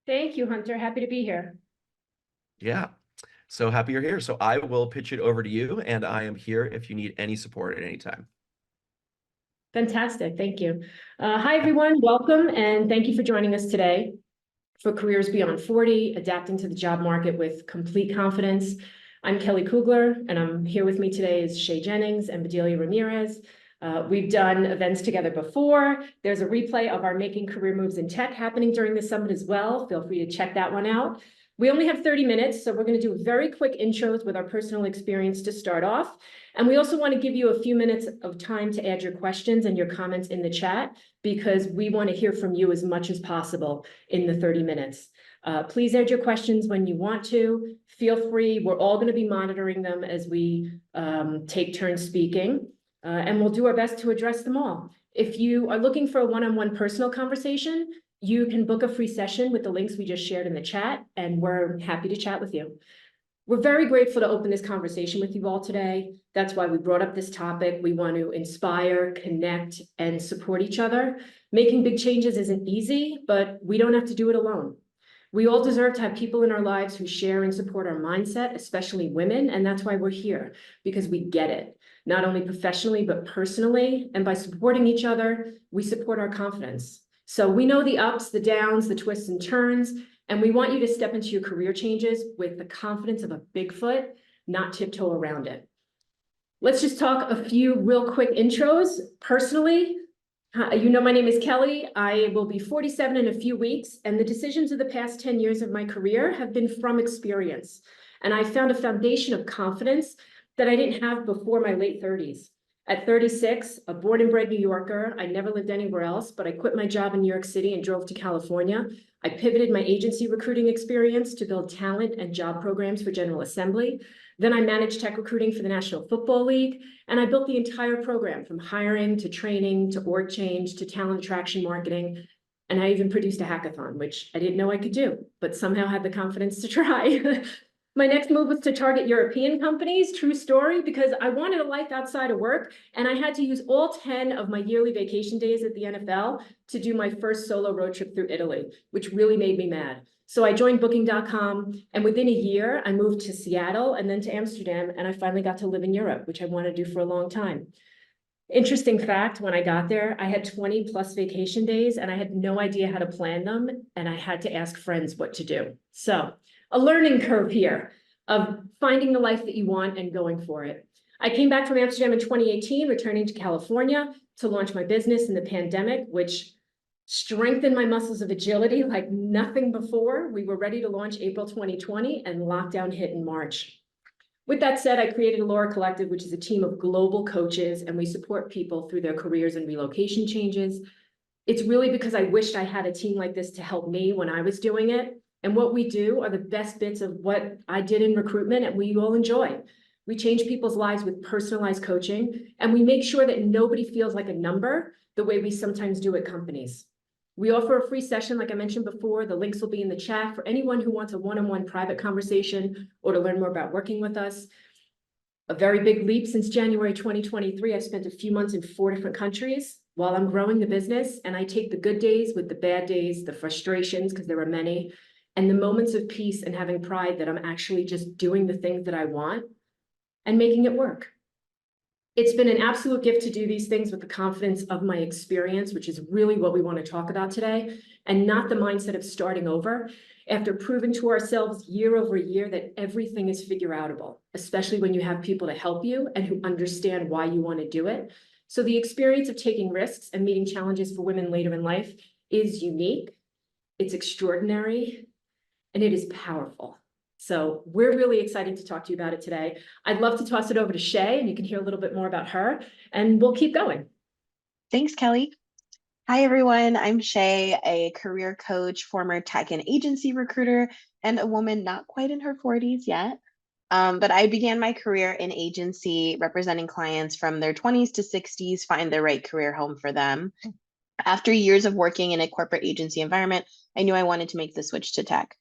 Thank you, Hunter. Happy to be here. Yeah. So happy you're here. So I will pitch it over to you, and I am here if you need any support at any time. Fantastic. Thank you. Hi, everyone. Welcome, and thank you for joining us today for Careers Beyond 40, Adapting to the Job Market with Complete Confidence. I'm Kelly Kugler, and I'm here with me today is Shay Jennings and Bedelia Ramirez. We've done events together before. There's a replay of our Making Career Moves in Tech happening during the summit as well. Feel free to check that one out. We only have 30 minutes, so we're going to do very quick intros with our personal experience to start off. And we also want to give you a few minutes of time to add your questions and your comments in the chat, because we want to hear from you as much as possible in the 30 minutes. Please add your questions when you want to. Feel free. We're all going to be monitoring them as we take turns speaking, and we'll do our best to address them all. If you are looking for a one-on-one personal conversation, you can book a free session with the links we just shared in the chat, and we're happy to chat with you. We're very grateful to open this conversation with you all today. That's why we brought up this topic. We want to inspire, connect, and support each other. Making big changes isn't easy, but we don't have to do it alone. We all deserve to have people in our lives who share and support our mindset, especially women, and that's why we're here, because we get it, not only professionally, but personally. And by supporting each other, we support our confidence. So we know the ups, the downs, the twists and turns, and we want you to step into your career changes with the confidence of a Bigfoot, not tiptoe around it. Let's just talk a few real quick intros. Personally, you know, my name is Kelly. I will be 47 in a few weeks, and the decisions of the past 10 years of my career have been from experience. And I found a foundation of confidence that I didn't have before my late 30s. At 36, a born and bred New Yorker, I never lived anywhere else, but I quit my job in New York City and drove to California. I pivoted my agency recruiting experience to build talent and job programs for General Assembly. Then I managed tech recruiting for the National Football League, and I built the entire program from hiring to training to org change to talent attraction marketing. And I even produced a hackathon, which I didn't know I could do, but somehow had the confidence to try. My next move was to target European companies, true story, because I wanted a life outside of work, and I had to use all 10 of my yearly vacation days at the NFL to do my first solo road trip through Italy, which really made me mad. So I joined Booking.com, and within a year, I moved to Seattle and then to Amsterdam, and I finally got to live in Europe, which I wanted to do for a long time. Interesting fact, when I got there, I had 20 plus vacation days, and I had no idea how to plan them, and I had to ask friends what to do. So a learning curve here of finding the life that you want and going for it. I came back from Amsterdam in 2018, returning to California to launch my business in the pandemic, which strengthened my muscles of agility like nothing before. We were ready to launch April 2020, and lockdown hit in March. With that said, I created Allura Collective, which is a team of global coaches, and we support people through their careers and relocation changes. It's really because I wished I had a team like this to help me when I was doing it. And what we do are the best bits of what I did in recruitment, and we all enjoy. We change people's lives with personalized coaching, and we make sure that nobody feels like a number the way we sometimes do at companies. We offer a free session, like I mentioned before. The links will be in the chat for anyone who wants a one-on-one private conversation or to learn more about working with us. A very big leap since January 2023. I've spent a few months in 4 different countries while I'm growing the business, and I take the good days with the bad days, the frustrations, because there are many, and the moments of peace and having pride that I'm actually just doing the things that I want and making it work. It's been an absolute gift to do these things with the confidence of my experience, which is really what we want to talk about today, and not the mindset of starting over after proving to ourselves year over year that everything is figure outable, especially when you have people to help you and who understand why you want to do it. So the experience of taking risks and meeting challenges for women later in life is unique, it's extraordinary, and it is powerful. So we're really excited to talk to you about it today. I'd love to toss it over to Shay, and you can hear a little bit more about her, and we'll keep going. Thanks, Kelly. Hi, everyone. I'm Shay, a career coach, former tech and agency recruiter, and a woman not quite in her 40s yet. But I began my career in agency representing clients from their 20s to 60s find the right career home for them. After years of working in a corporate agency environment, I knew I wanted to make the switch to tech.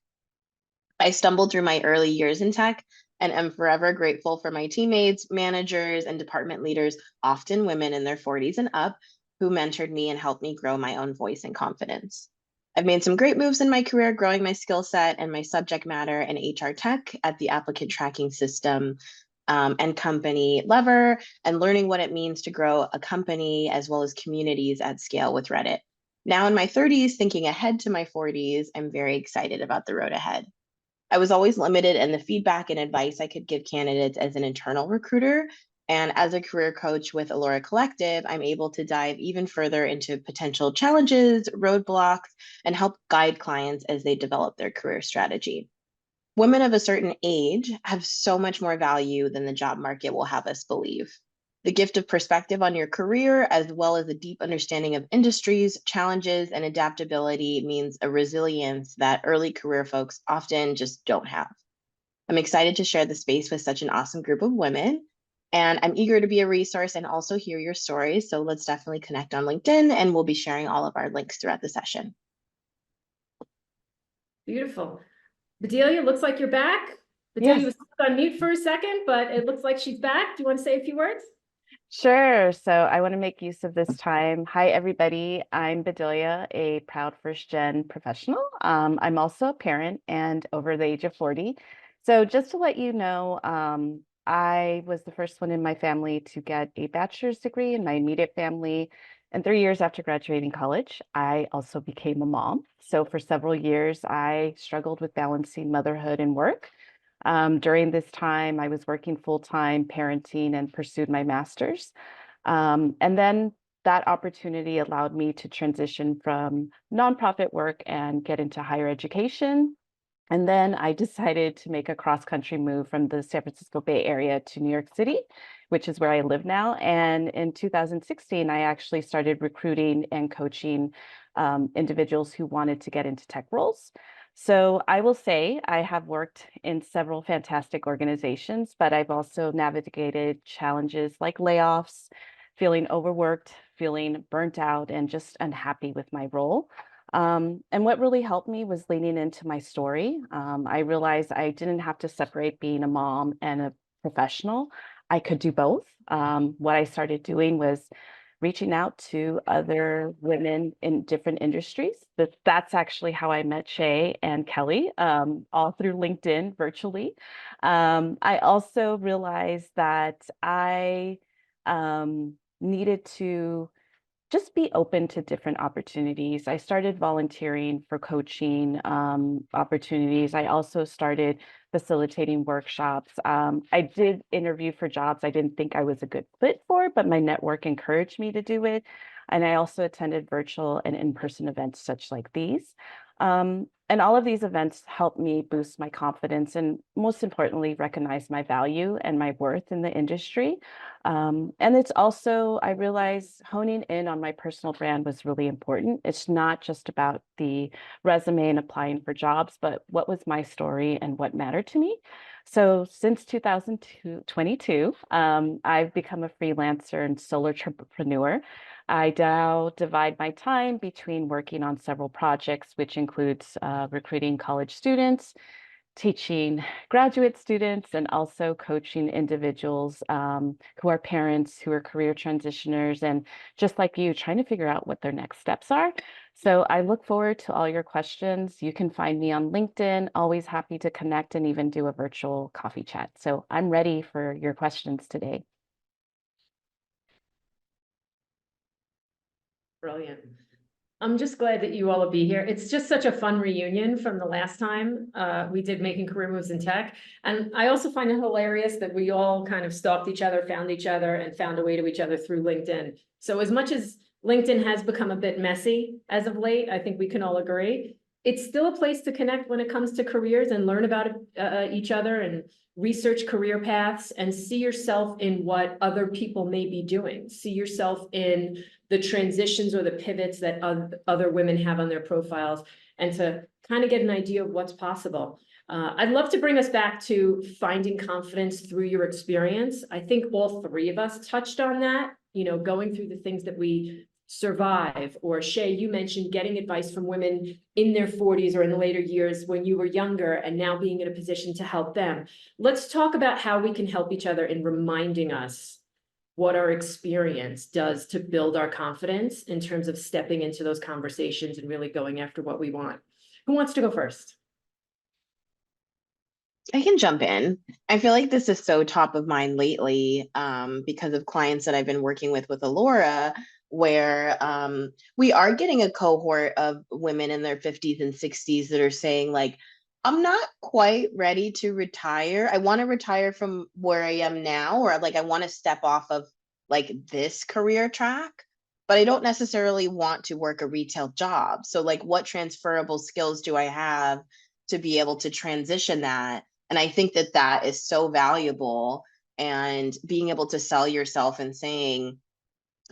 I stumbled through my early years in tech and am forever grateful for my teammates, managers, and department leaders, often women in their 40s and up, who mentored me and helped me grow my own voice and confidence. I've made some great moves in my career, growing my skill set and my subject matter in HR tech at the applicant tracking system and company lever, and learning what it means to grow a company as well as communities at scale with Reddit. Now in my 30s, thinking ahead to my 40s, I'm very excited about the road ahead. I was always limited in the feedback and advice I could give candidates as an internal recruiter. And as a career coach with Allura Collective, I'm able to dive even further into potential challenges, roadblocks, and help guide clients as they develop their career strategy. Women of a certain age have so much more value than the job market will have us believe. The gift of perspective on your career, as well as a deep understanding of industries, challenges, and adaptability, means a resilience that early career folks often just don't have. I'm excited to share the space with such an awesome group of women, and I'm eager to be a resource and also hear your stories. So let's definitely connect on LinkedIn, and we'll be sharing all of our links throughout the session. Beautiful. Bedelia, looks like you're back. Bedelia was on mute for a second, but it looks like she's back. Do you want to say a few words? Sure. So I want to make use of this time. Hi, everybody. I'm Bedelia, a proud first-gen professional. I'm also a parent and over the age of 40. So just to let you know, I was the first one in my family to get a bachelor's degree in my immediate family. And 3 years after graduating college, I also became a mom. So for several years, I struggled with balancing motherhood and work. During this time, I was working full-time, parenting, and pursued my master's. And then that opportunity allowed me to transition from nonprofit work and get into higher education. And then I decided to make a cross-country move from the San Francisco Bay Area to New York City, which is where I live now. And in 2016, I actually started recruiting and coaching individuals who wanted to get into tech roles. So I will say I have worked in several fantastic organizations, but I've also navigated challenges like layoffs, feeling overworked, feeling burnt out, and just unhappy with my role. And what really helped me was leaning into my story. I realized I didn't have to separate being a mom and a professional. I could do both. What I started doing was reaching out to other women in different industries. That's actually how I met Shay and Kelly, all through LinkedIn virtually. I also realized that I needed to just be open to different opportunities. I started volunteering for coaching opportunities. I also started facilitating workshops. I did interview for jobs I didn't think I was a good fit for, but my network encouraged me to do it. And I also attended virtual and in-person events such like these. And all of these events helped me boost my confidence and most importantly, recognize my value and my worth in the industry. And it's also, I realized honing in on my personal brand was really important. It's not just about the resume and applying for jobs, but what was my story and what mattered to me. So since 2022, I've become a freelancer and solo entrepreneur. I now divide my time between working on several projects, which includes recruiting college students, teaching graduate students, and also coaching individuals who are parents, who are career transitioners, and just like you, trying to figure out what their next steps are. So I look forward to all your questions. You can find me on LinkedIn, always happy to connect and even do a virtual coffee chat. So I'm ready for your questions today. Brilliant. I'm just glad that you all will be here. It's just such a fun reunion from the last time we did Making Career Moves in Tech. And I also find it hilarious that we all kind of stalked each other, found each other, and found a way to each other through LinkedIn. So as much as LinkedIn has become a bit messy as of late, I think we can all agree, it's still a place to connect when it comes to careers and learn about each other and research career paths and see yourself in what other people may be doing. See yourself in the transitions or the pivots that other women have on their profiles, and to kind of get an idea of what's possible. I'd love to bring us back to finding confidence through your experience. I think all three of us touched on that, you know, going through the things that we survive. Or Shay, you mentioned getting advice from women in their 40s or in the later years when you were younger and now being in a position to help them. Let's talk about how we can help each other in reminding us what our experience does to build our confidence in terms of stepping into those conversations and really going after what we want. Who wants to go first? I can jump in. I feel like this is so top of mind lately because of clients that I've been working with Alora, where we are getting a cohort of women in their 50s and 60s that are saying, like, I'm not quite ready to retire. I want to retire from where I am now, or like I want to step off of like this career track, but I don't necessarily want to work a retail job. So, like, what transferable skills do I have to be able to transition that? And I think that that is so valuable. And being able to sell yourself and saying,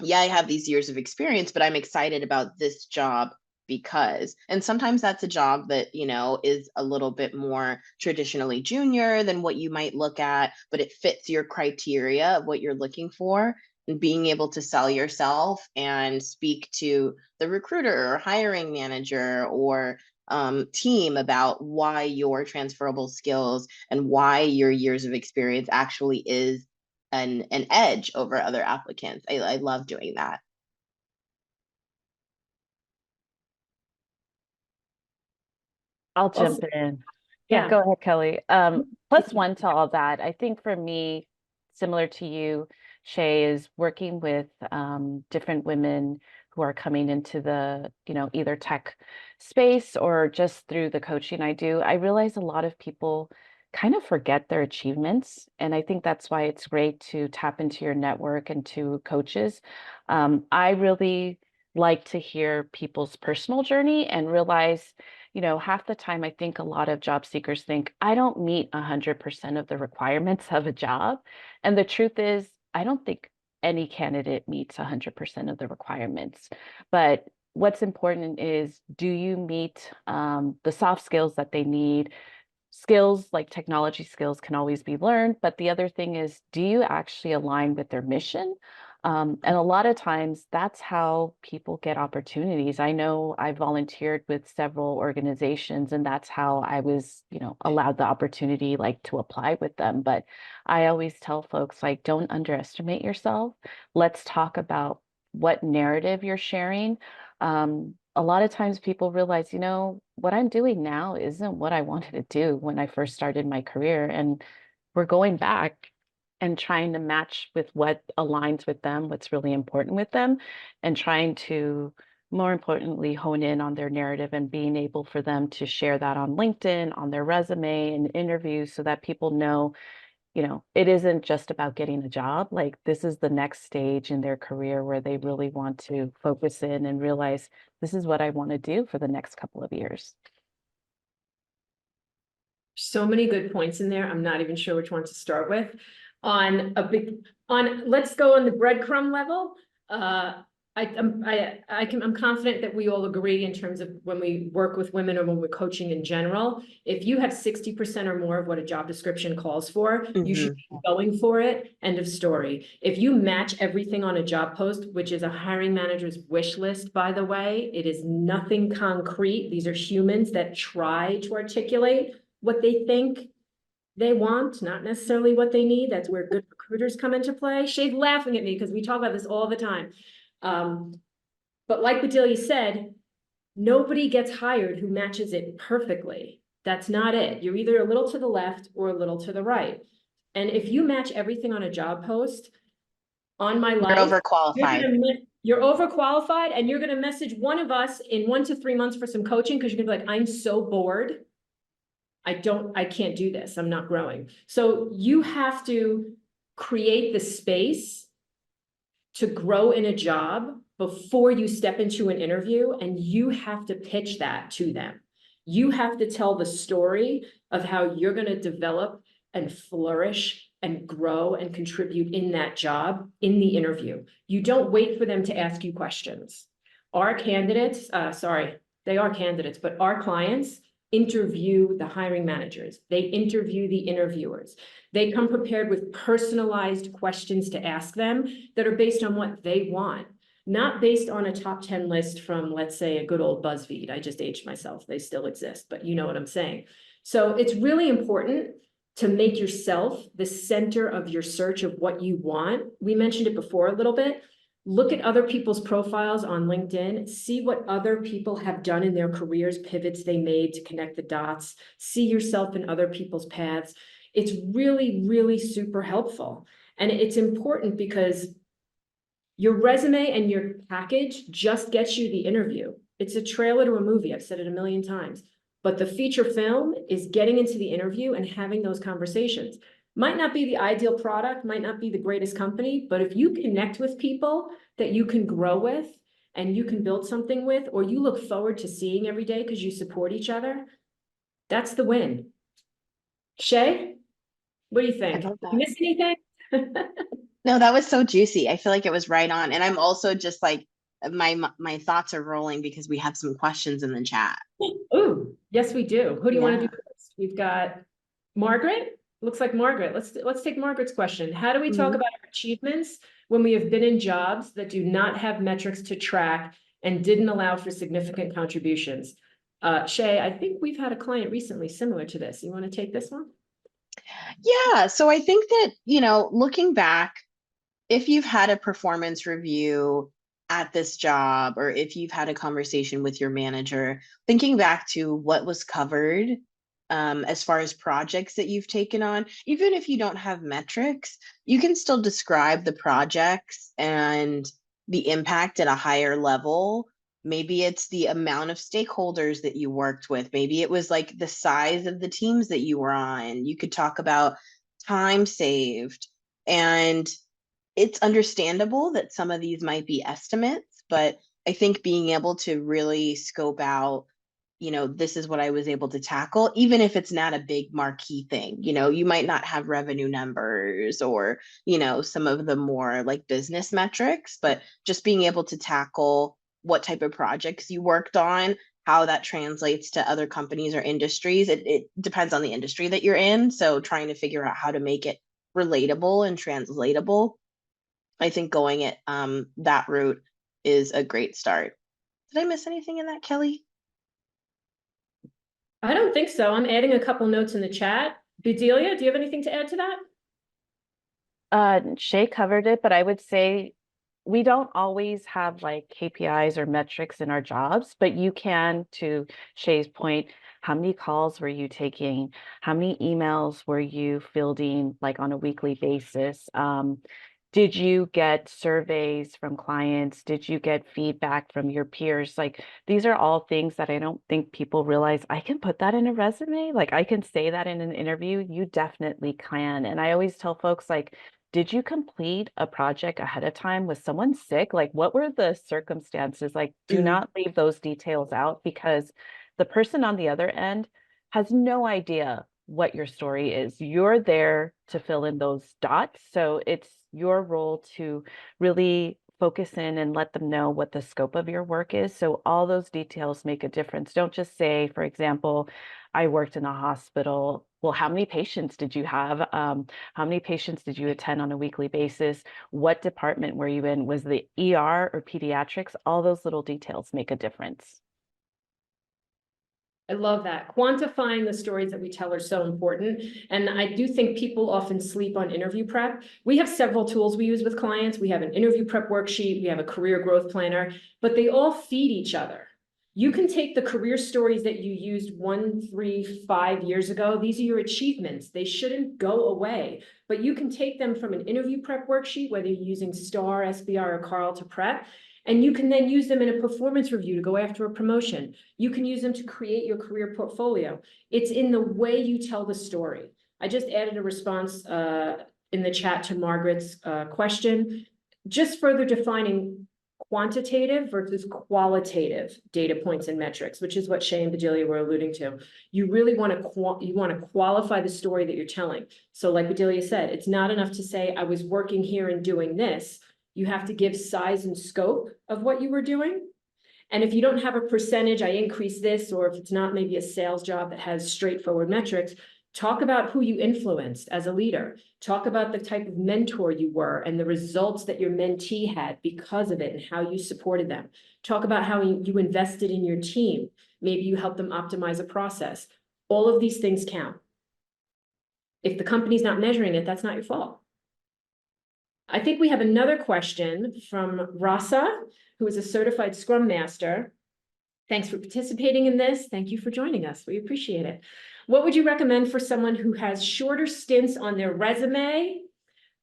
yeah, I have these years of experience, but I'm excited about this job because, and sometimes that's a job that, you know, is a little bit more traditionally junior than what you might look at, but it fits your criteria of what you're looking for. And being able to sell yourself and speak to the recruiter or hiring manager or team about why your transferable skills and why your years of experience actually is an edge over other applicants. I love doing that. I'll Also- jump in. Yeah, Yeah. go ahead, Kelly. Plus one to all that. I think for me, similar to you, Shay, is working with different women who are coming into the, either tech space or just through the coaching I do. I realize a lot of people kind of forget their achievements. And I think that's why it's great to tap into your network and to coaches. I really like to hear people's personal journey and realize, half the time I think a lot of job seekers think I don't meet 100% of the requirements of a job. And the truth is, I don't think any candidate meets 100% of the requirements. But what's important is, do you meet the soft skills that they need? Skills like technology skills can always be learned, but the other thing is, do you actually align with their mission? And a lot of times that's how people get opportunities. I know I volunteered with several organizations, and that's how I was, allowed the opportunity like to apply with them. But I always tell folks, like, don't underestimate yourself. Let's talk about what narrative you're sharing. A lot of times people realize, what I'm doing now isn't what I wanted to do when I first started my career. And we're going back and trying to match with what aligns with them, what's really important with them, and trying to, more importantly, hone in on their narrative and being able for them to share that on LinkedIn, on their resume and interviews so that people know, it isn't just about getting a job. Like, this is the next stage in their career where they really want to focus in and realize this is what I want to do for the next couple of years. So many good points in there. I'm not even sure which one to start with. Let's go on the breadcrumb level. I'm confident that we all agree in terms of when we work with women or when we're coaching in general, if you have 60% or more of what a job description calls for, you should be going for it. End of story. If you match everything on a job post, which is a hiring manager's wish list, by the way, it is nothing concrete. These are humans that try to articulate what they think they want, not necessarily what they need. That's where good recruiters come into play. Shay's laughing at me because we talk about this all the time. But like Bedelia said, nobody gets hired who matches it perfectly. That's not it. You're either a little to the left or a little to the right. And if you match everything on a job post, on my life, You're overqualified. You're overqualified, and you're going to message one of us in 1 to 3 months for some coaching because you're going to be like, I'm so bored. I can't do this. I'm not growing. So you have to create the space to grow in a job before you step into an interview, and you have to pitch that to them. You have to tell the story of how you're going to develop and flourish and grow and contribute in that job in the interview. You don't wait for them to ask you questions. Our candidates, they are candidates, but our clients interview the hiring managers. They interview the interviewers. They come prepared with personalized questions to ask them that are based on what they want, not based on a top 10 list from, let's say, a good old BuzzFeed. I just aged myself. They still exist, but you know what I'm saying. So it's really important to make yourself the center of your search of what you want. We mentioned it before a little bit. Look at other people's profiles on LinkedIn, see what other people have done in their careers, pivots they made to connect the dots, see yourself in other people's paths. It's really, really super helpful. And it's important because your resume and your package just gets you the interview. It's a trailer to a movie. I've said it a million times. But the feature film is getting into the interview and having those conversations. Might not be the ideal product, might not be the greatest company, but if you connect with people that you can grow with and you can build something with, or you look forward to seeing every day because you support each other, that's the win. Shay, what do you think? love You that. miss anything? No, that was so juicy. I feel like it was right on. And I'm also just like, my thoughts are rolling because we have some questions in the chat. Oh, yes, we do. Who do you want to Yeah. do first? We've got Margaret. Looks like Margaret. Let's take Margaret's question. How do we talk Mhm. about our achievements when we have been in jobs that do not have metrics to track and didn't allow for significant contributions? Shay, I think we've had a client recently similar to this. You want to take this one? Yeah. So I think that, looking back, if you've had a performance review at this job, or if you've had a conversation with your manager, thinking back to what was covered as far as projects that you've taken on, even if you don't have metrics, you can still describe the projects and the impact at a higher level. Maybe it's the amount of stakeholders that you worked with. Maybe it was like the size of the teams that you were on. You could talk about time saved. And it's understandable that some of these might be estimates, but I think being able to really scope out, this is what I was able to tackle, even if it's not a big marquee thing. You might not have revenue numbers or, some of the more like business metrics, but just being able to tackle what type of projects you worked on, how that translates to other companies or industries. It depends on the industry that you're in. So trying to figure out how to make it relatable and translatable, I think going it that route is a great start. Did I miss anything in that, Kelly? I don't think so. I'm adding a couple notes in the chat. Bedelia, do you have anything to add to that? Shay covered it, but I would say we don't always have like KPIs or metrics in our jobs, but you can, to Shay's point, how many calls were you taking? How many emails were you fielding like on a weekly basis? Did you get surveys from clients? Did you get feedback from your peers? Like these are all things that I don't think people realize. I can put that in a resume. Like I can say that in an interview. You definitely can. And I always tell folks like, did you complete a project ahead of time? Was someone sick? Like, what were the circumstances? Like, do not leave those details out because the person on the other end has no idea what your story is. You're there to fill in those dots. So it's your role to really focus in and let them know what the scope of your work is. So all those details make a difference. Don't just say, for example, I worked in a hospital. Well, how many patients did you have? How many patients did you attend on a weekly basis? What department were you in? Was the ER or pediatrics? All those little details make a difference. I love that. Quantifying the stories that we tell are so important. And I do think people often sleep on interview prep. We have several tools we use with clients. We have an interview prep worksheet. We have a career growth planner, but they all feed each other. You can take the career stories that you used 1, 3, 5 years ago. These are your achievements. They shouldn't go away, but you can take them from an interview prep worksheet, whether you're using STAR, SBR, or Carl to prep, and you can then use them in a performance review to go after a promotion. You can use them to create your career portfolio. It's in the way you tell the story. I just added a response in the chat to Margaret's question, just further defining quantitative versus qualitative data points and metrics, which is what Shay and Bedelia were alluding to. You really want to qualify the story that you're telling. So like Bedelia said, it's not enough to say, I was working here and doing this. You have to give size and scope of what you were doing. And if you don't have a percentage, I increase this, or if it's not maybe a sales job that has straightforward metrics, talk about who you influenced as a leader. Talk about the type of mentor you were and the results that your mentee had because of it and how you supported them. Talk about how you invested in your team. Maybe you helped them optimize a process. All of these things count. If the company's not measuring it, that's not your fault. I think we have another question from Rasa, who is a certified Scrum Master. Thanks for participating in this. Thank you for joining us. We appreciate it. What would you recommend for someone who has shorter stints on their resume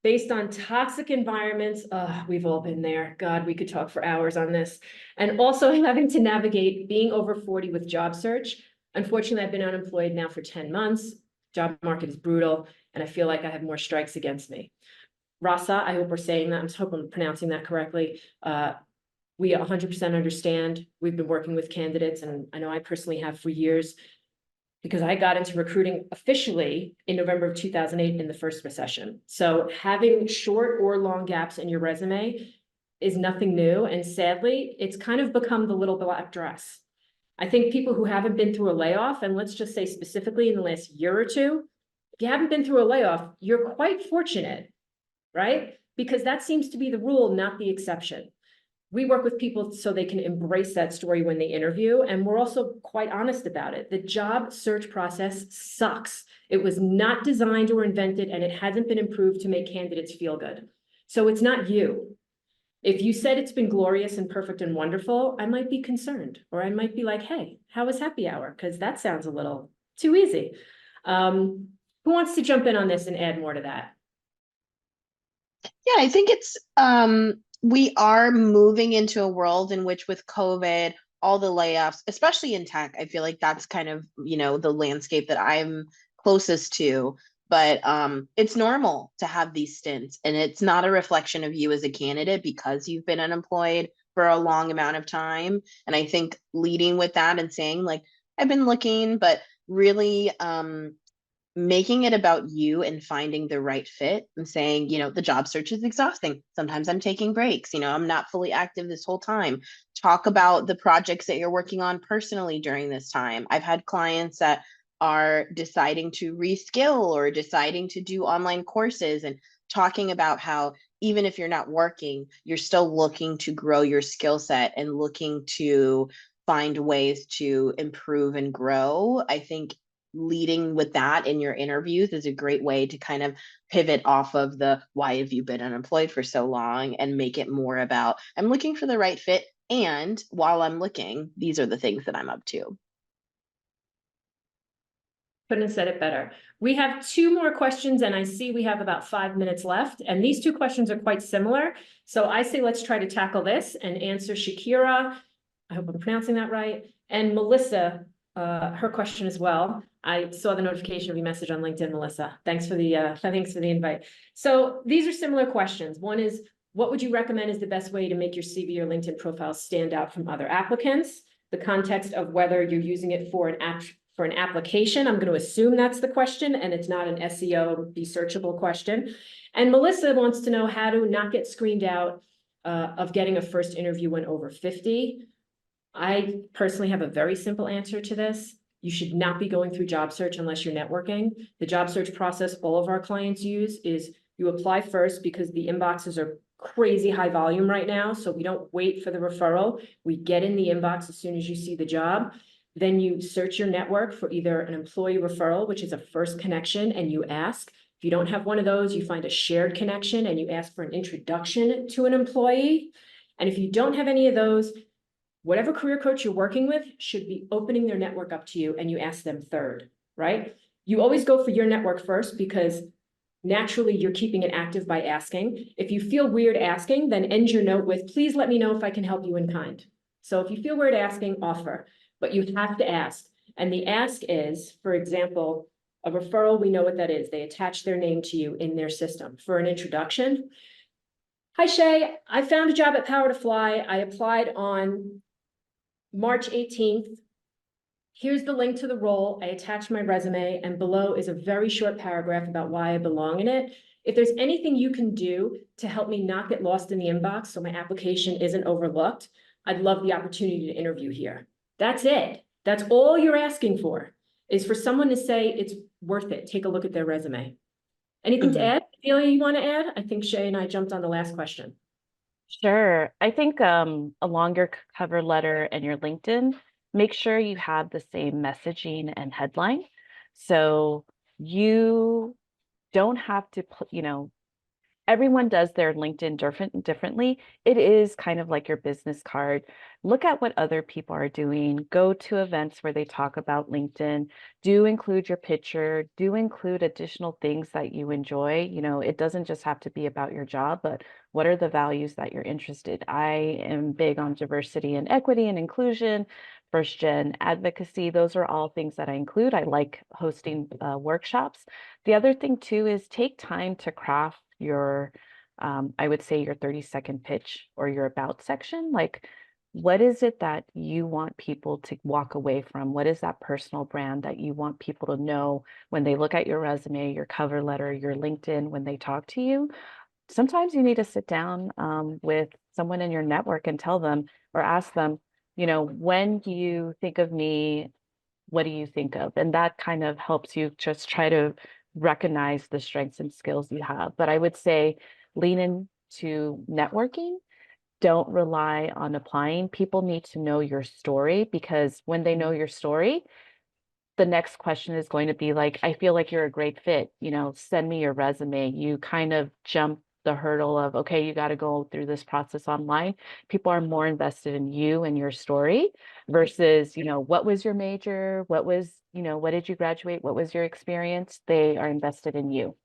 based on toxic environments? We've all been there. God, we could talk for hours on this. And also having to navigate being over 40 with job search. Unfortunately, I've been unemployed now for 10 months. Job market is brutal, and I feel like I have more strikes against me. Rasa, I hope we're saying that. I hope I'm pronouncing that correctly. We 100% understand. We've been working with candidates, and I know I personally have for years, because I got into recruiting officially in November of 2008 in the first recession. So having short or long gaps in your resume is nothing new. And sadly, it's kind of become the little black dress. I think people who haven't been through a layoff, and let's just say specifically in the last year or two, if you haven't been through a layoff, you're quite fortunate, right? Because that seems to be the rule, not the exception. We work with people so they can embrace that story when they interview. And we're also quite honest about it. The job search process sucks. It was not designed or invented, and it hasn't been improved to make candidates feel good. So it's not you. If you said it's been glorious and perfect and wonderful, I might be concerned, or I might be like, hey, how was happy hour? Because that sounds a little too easy. Who wants to jump in on this and add more to that? Yeah, I think it's we are moving into a world in which with COVID, all the layoffs, especially in tech, I feel like that's kind of, the landscape that I'm closest to. But it's normal to have these stints, and it's not a reflection of you as a candidate because you've been unemployed for a long amount of time. And I think leading with that and saying like, I've been looking, but really making it about you and finding the right fit and saying, the job search is exhausting. Sometimes I'm taking breaks, I'm not fully active this whole time. Talk about the projects that you're working on personally during this time. I've had clients that are deciding to reskill or deciding to do online courses and talking about how even if you're not working, you're still looking to grow your skill set and looking to find ways to improve and grow. I think leading with that in your interviews is a great way to kind of pivot off of the why have you been unemployed for so long and make it more about I'm looking for the right fit, and while I'm looking, these are the things that I'm up to. Couldn't have said it better. We have two more questions, and I see we have about 5 minutes left, and these two questions are quite similar. So I say let's try to tackle this and answer Shakira. I hope I'm pronouncing that right. And Melissa, her question as well. I saw the notification of your message on LinkedIn, Melissa. Thanks for the invite. So these are similar questions. One is, what would you recommend is the best way to make your CV or LinkedIn profile stand out from other applicants? The context of whether you're using it for an application. I'm going to assume that's the question, and it's not an SEO be searchable question. And Melissa wants to know how to not get screened out of getting a first interview when over 50. I personally have a very simple answer to this. You should not be going through job search unless you're networking. The job search process all of our clients use is you apply first because the inboxes are crazy high volume right now. So we don't wait for the referral. We get in the inbox as soon as you see the job. Then you search your network for either an employee referral, which is a first connection, and you ask. If you don't have one of those, you find a shared connection and you ask for an introduction to an employee. And if you don't have any of those, whatever career coach you're working with should be opening their network up to you, and you ask them third, right? You always go for your network first because naturally you're keeping it active by asking. If you feel weird asking, then end your note with, please let me know if I can help you in kind. So if you feel weird asking, offer, but you have to ask. And the ask is, for example, a referral, we know what that is. They attach their name to you in their system. For an introduction, hi Shay, I found a job at Power to Fly. I applied on March 18th. Here's the link to the role. I attached my resume, and below is a very short paragraph about why I belong in it. If there's anything you can do to help me not get lost in the inbox so my application isn't overlooked, I'd love the opportunity to interview here. That's it. That's all you're asking for, is for someone to say it's worth it. Take a look at their resume. Anything to add? Delia, you want to add? I think Shay and I jumped on the last question. Sure. I think along your cover letter and your LinkedIn, make sure you have the same messaging and headline. So you don't have to, everyone does their LinkedIn differently. It is kind of like your business card. Look at what other people are doing. Go to events where they talk about LinkedIn. Do include your picture. Do include additional things that you enjoy. It doesn't just have to be about your job, but what are the values that you're interested? I am big on diversity and equity and inclusion, first gen advocacy. Those are all things that I include. I like hosting workshops. The other thing too is take time to craft your, I would say your 30-second pitch or your about section. Like, what is it that you want people to walk away from? What is that personal brand that you want people to know when they look at your resume, your cover letter, your LinkedIn, when they talk to you? Sometimes you need to sit down with someone in your network and tell them or ask them, when you think of me, what do you think of? And that kind of helps you just try to recognize the strengths and skills you have. But I would say lean into networking. Don't rely on applying. People need to know your story, because when they know your story, the next question is going to be like, I feel like you're a great fit, send me your resume. You kind of jump the hurdle of, okay, you got to go through this process online. People are more invested in you and your story versus, what was your major? What did you graduate? What was your experience? They are invested in you.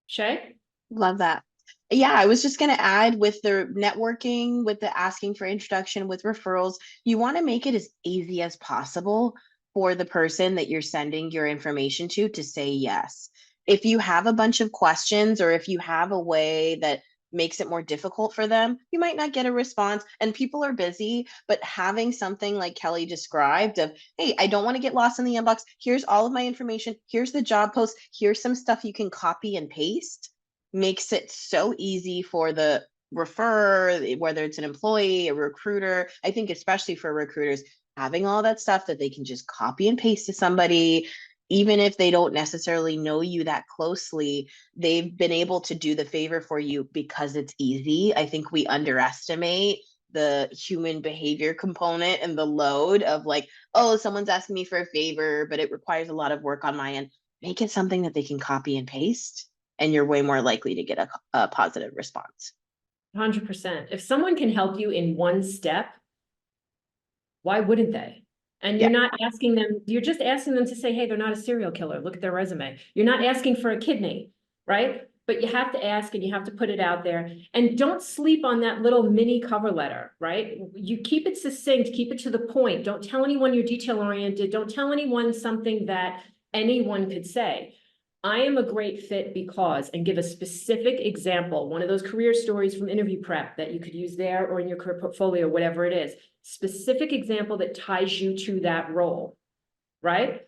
Shay? Love that. Yeah, I was just going to add, with the networking, with the asking for introduction, with referrals, you want to make it as easy as possible for the person that you're sending your information to say yes. If you have a bunch of questions, or if you have a way that makes it more difficult for them, you might not get a response, and people are busy. But having something like Kelly described of, hey, I don't want to get lost in the inbox. Here's all of my information. Here's the job post. Here's some stuff you can copy and paste, makes it so easy for the referrer, whether it's an employee, a recruiter. I think especially for recruiters, having all that stuff that they can just copy and paste to somebody, even if they don't necessarily know you that closely, they've been able to do the favor for you because it's easy. I think we underestimate the human behavior component and the load of like, oh, someone's asking me for a favor, but it requires a lot of work on my end. Make it something that they can copy and paste, and you're way more likely to get a positive response. 100%. If someone can help you in one step, why wouldn't they? And Yeah. you're not asking them, you're just asking them to say, hey, they're not a serial killer. Look at their resume. You're not asking for a kidney, right? But you have to ask, and you have to put it out there. And don't sleep on that little mini cover letter, right? You keep it succinct, keep it to the point. Don't tell anyone you're detail oriented. Don't tell anyone something that anyone could say. I am a great fit because, and give a specific example, one of those career stories from interview prep that you could use there or in your career portfolio, whatever it is, specific example that ties you to that role, right?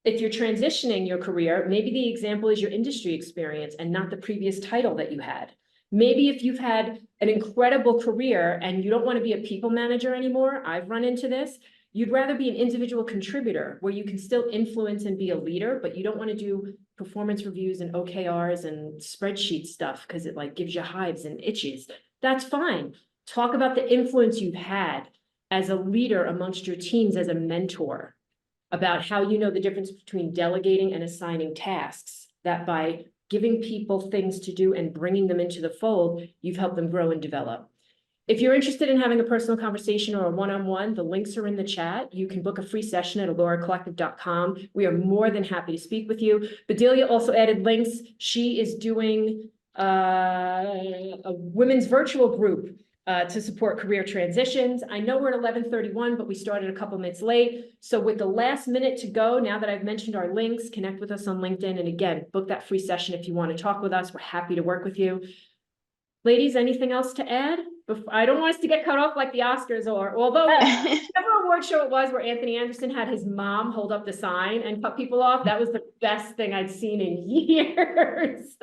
If you're transitioning your career, maybe the example is your industry experience and not the previous title that you had. Maybe if you've had an incredible career and you don't want to be a people manager anymore, I've run into this. You'd rather be an individual contributor where you can still influence and be a leader, but you don't want to do performance reviews and OKRs and spreadsheet stuff because it like gives you hives and itches. That's fine. Talk about the influence you've had as a leader amongst your teams, as a mentor, about how you know the difference between delegating and assigning tasks, that by giving people things to do and bringing them into the fold, you've helped them grow and develop. If you're interested in having a personal conversation or a one-on-one, the links are in the chat. You can book a free session at aloracollective.com. We are more than happy to speak with you. Bedelia also added links. She is doing a women's virtual group to support career transitions. I know we're at 11:31, but we started a couple minutes late. So with the last minute to go, now that I've mentioned our links, connect with us on LinkedIn. And again, book that free session if you want to talk with us. We're happy to work with you. Ladies, anything else to add? I don't want us to get cut off like the Oscars, or although whatever award show it was where Anthony Anderson had his mom hold up the sign and cut people off, that was the best thing I'd seen in years.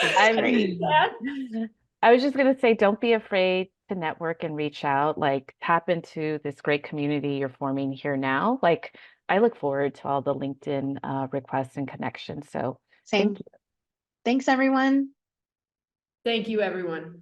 I was just going to say, don't be afraid to network and reach out, like tap into this great community you're forming here now. Like, I look forward to all the LinkedIn requests and connections. So Same. thank you. Thanks, everyone. Thank you, everyone.